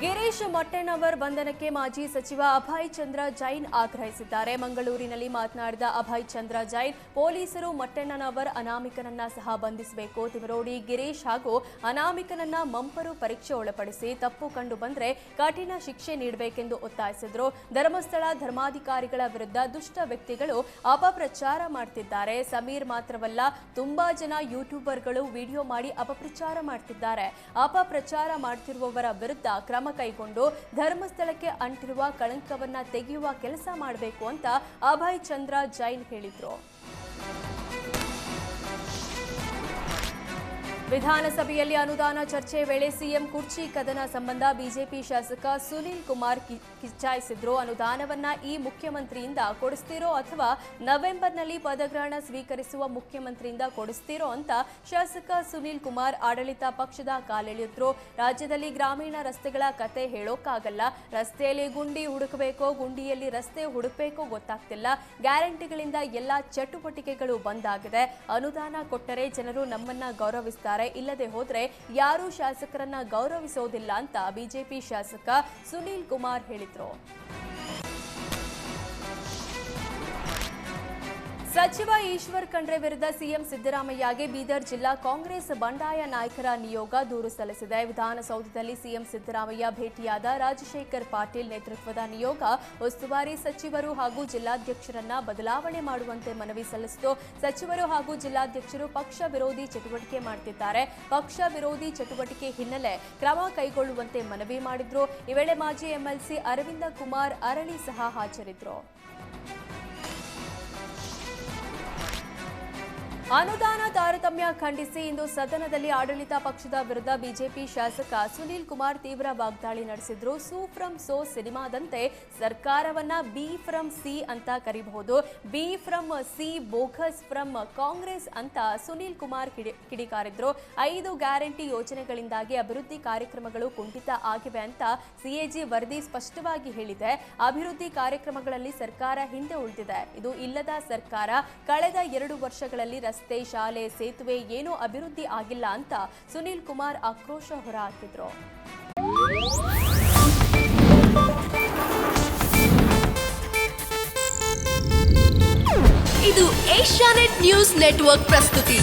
ಗಿರೀಶ್ ಮೊಟ್ಟೆಣ್ಣವರ್ ಬಂಧನಕ್ಕೆ ಮಾಜಿ ಸಚಿವ ಅಭಯ್ ಚಂದ್ರ ಜೈನ್ ಆಗ್ರಹಿಸಿದ್ದಾರೆ. ಮಂಗಳೂರಿನಲ್ಲಿ ಮಾತನಾಡಿದ ಅಭಯ್ ಚಂದ್ರ ಜೈನ್, ಪೊಲೀಸರು ಮೊಟ್ಟೆಣ್ಣವರ್ ಅನಾಮಿಕನನ್ನ ಸಹ ಬಂಧಿಸಬೇಕು. ತಿಮರೋಡಿ ಗಿರೀಶ್ ಹಾಗೂ ಅನಾಮಿಕನನ್ನ ಮಂಪರು ಪರೀಕ್ಷೆ ಒಳಪಡಿಸಿ ತಪ್ಪು ಕಂಡು ಬಂದರೆ ಕಠಿಣ ಶಿಕ್ಷೆ ನೀಡಬೇಕೆಂದು ಒತ್ತಾಯಿಸಿದರು. ಧರ್ಮಸ್ಥಳ ಧರ್ಮಾಧಿಕಾರಿಗಳ ವಿರುದ್ಧ ದುಷ್ಟ ವ್ಯಕ್ತಿಗಳು ಅಪಪ್ರಚಾರ ಮಾಡುತ್ತಿದ್ದಾರೆ. ಸಮೀರ್ ಮಾತ್ರವಲ್ಲ, ತುಂಬಾ ಜನ ಯೂಟ್ಯೂಬರ್ಗಳು ವಿಡಿಯೋ ಮಾಡಿ ಅಪಪ್ರಚಾರ ಮಾಡುತ್ತಿದ್ದಾರೆ. ಅಪಪ್ರಚಾರ ಮಾಡುತ್ತಿರುವವರ ವಿರುದ್ಧ ಕ್ರಮ ಕೈಗೊಂಡು ಧರ್ಮಸ್ಥಳಕ್ಕೆ ಅಂಟಿರುವ ಕಳಂಕವನ್ನ ತೆಗೆಯುವ ಕೆಲಸ ಮಾಡಬೇಕು ಅಂತ ಅಭಯ್ ಚಂದ್ರ ಜೈನ್ ಹೇಳಿದರು. ವಿಧಾನಸಭೆಯಲ್ಲಿ ಅನುದಾನ ಚರ್ಚೆ ವೇಳೆ ಸಿಎಂ ಕುರ್ಚಿ ಕದನ ಸಂಬಂಧ ಬಿಜೆಪಿ ಶಾಸಕ ಸುನೀಲ್ ಕುಮಾರ್ ಕಿಚ್ಚಾಯಿಸಿದ್ರು. ಅನುದಾನವನ್ನ ಈ ಮುಖ್ಯಮಂತ್ರಿಯಿಂದ ಕೊಡಿಸ್ತೀರೋ ಅಥವಾ ನವೆಂಬರ್ನಲ್ಲಿ ಪದಗ್ರಹಣ ಸ್ವೀಕರಿಸುವ ಮುಖ್ಯಮಂತ್ರಿಯಿಂದ ಕೊಡಿಸ್ತೀರೋ ಅಂತ ಶಾಸಕ ಸುನೀಲ್ ಕುಮಾರ್ ಆಡಳಿತ ಪಕ್ಷದ ಕಾಲೆಳೆಯುದ್ರು. ರಾಜ್ಯದಲ್ಲಿ ಗ್ರಾಮೀಣ ರಸ್ತೆಗಳ ಕತೆ ಹೇಳೋಕ್ಕಾಗಲ್ಲ. ರಸ್ತೆಯಲ್ಲಿ ಗುಂಡಿ ಹುಡುಕಬೇಕೋ, ಗುಂಡಿಯಲ್ಲಿ ರಸ್ತೆ ಹುಡುಕಬೇಕೋ ಗೊತ್ತಾಗ್ತಿಲ್ಲ. ಗ್ಯಾರಂಟಿಗಳಿಂದ ಎಲ್ಲಾ ಚಟುವಟಿಕೆಗಳು ಬಂದಾಗಿದೆ. ಅನುದಾನ ಕೊಟ್ಟರೆ ಜನರು ನಮ್ಮನ್ನ ಗೌರವಿಸ್ತಾರೆ, ಇಲ್ಲದೆ ಹೋದ್ರೆ ಯಾರೂ ಶಾಸಕರನ್ನ ಗೌರವಿಸೋದಿಲ್ಲ ಅಂತ ಬಿಜೆಪಿ ಶಾಸಕ ಸುನೀಲ್ ಕುಮಾರ್ ಹೇಳಿದ್ರು. ಸಚಿವ ಈಶ್ವರ್ ಖಂಡ್ರೆ ವಿರುದ್ಧ ಸಿಎಂ ಸಿದ್ದರಾಮಯ್ಯಗೆ ಬೀದರ್ ಜಿಲ್ಲಾ ಕಾಂಗ್ರೆಸ್ ಬಂಡಾಯ ನಾಯಕರ ನಿಯೋಗ ದೂರು ಸಲ್ಲಿಸಿದೆ. ವಿಧಾನಸೌಧದಲ್ಲಿ ಸಿಎಂ ಸಿದ್ದರಾಮಯ್ಯ ಭೇಟಿಯಾದ ರಾಜಶೇಖರ್ ಪಾಟೀಲ್ ನೇತೃತ್ವದ ನಿಯೋಗ ಉಸ್ತುವಾರಿ ಸಚಿವರು ಹಾಗೂ ಜಿಲ್ಲಾಧ್ಯಕ್ಷರನ್ನ ಬದಲಾವಣೆ ಮಾಡುವಂತೆ ಮನವಿ ಸಲ್ಲಿಸಿತು. ಸಚಿವರು ಹಾಗೂ ಜಿಲ್ಲಾಧ್ಯಕ್ಷರು ಪಕ್ಷ ವಿರೋಧಿ ಚಟುವಟಿಕೆ ಮಾಡುತ್ತಿದ್ದಾರೆ. ಪಕ್ಷ ವಿರೋಧಿ ಚಟುವಟಿಕೆ ಹಿನ್ನೆಲೆ ಕ್ರಮ ಕೈಗೊಳ್ಳುವಂತೆ ಮನವಿ ಮಾಡಿದ್ರು. ಈ ವೇಳೆ ಮಾಜಿ ಎಂಎಲ್ಸಿ ಅರವಿಂದ ಕುಮಾರ್ ಅರಳಿ ಸಹ ಹಾಜರಿದ್ದರು. ಅನುದಾನ ತಾರತಮ್ಯ ಖಂಡಿಸಿ ಇಂದು ಸದನದಲ್ಲಿ ಆಡಳಿತ ಪಕ್ಷದ ವಿರುದ್ಧ ಬಿಜೆಪಿ ಶಾಸಕ ಸುನೀಲ್ ಕುಮಾರ್ ತೀವ್ರ ವಾಗ್ದಾಳಿ ನಡೆಸಿದ್ರು. ಸೂ ಫ್ರಮ್ ಸೋ ಸಿನಿಮಾದಂತೆ ಸರ್ಕಾರವನ್ನ ಬಿ ಫ್ರಮ್ ಸಿ ಅಂತ ಕರೀಬಹುದು. B from C bogus from Congress ಅಂತ ಸುನೀಲ್ ಕುಮಾರ್ ಕಿಡಿಕಾರಿದ್ರು. 5 ಗ್ಯಾರಂಟಿ ಯೋಜನೆಗಳಿಂದಾಗಿ ಅಭಿವೃದ್ಧಿ ಕಾರ್ಯಕ್ರಮಗಳು ಕುಂಠಿತ ಆಗಿವೆ ಅಂತ ಸಿಎಜಿ ವರದಿ ಸ್ಪಷ್ಟವಾಗಿ ಹೇಳಿದೆ. ಅಭಿವೃದ್ಧಿ ಕಾರ್ಯಕ್ರಮಗಳಲ್ಲಿ ಸರ್ಕಾರ ಹಿಂದೆ ಉಳಿದಿದೆ. ಇದು ಇಲ್ಲದ ಸರ್ಕಾರ. ಕಳೆದ 2 ವರ್ಷಗಳಲ್ಲಿ ರಸ್ತೆ, ಶಾಲೆ, ಸೇತುವೆ ಏನೂ ಅಭಿವೃದ್ಧಿ ಆಗಿಲ್ಲ ಅಂತ ಸುನೀಲ್ ಕುಮಾರ್ ಆಕ್ರೋಶ ಹೊರಹಾಕಿದ್ರು. ಇದು ಏಷ್ಯಾನೆಟ್ ನ್ಯೂಸ್ ನೆಟ್ವರ್ಕ್ ಪ್ರಸ್ತುತಿ.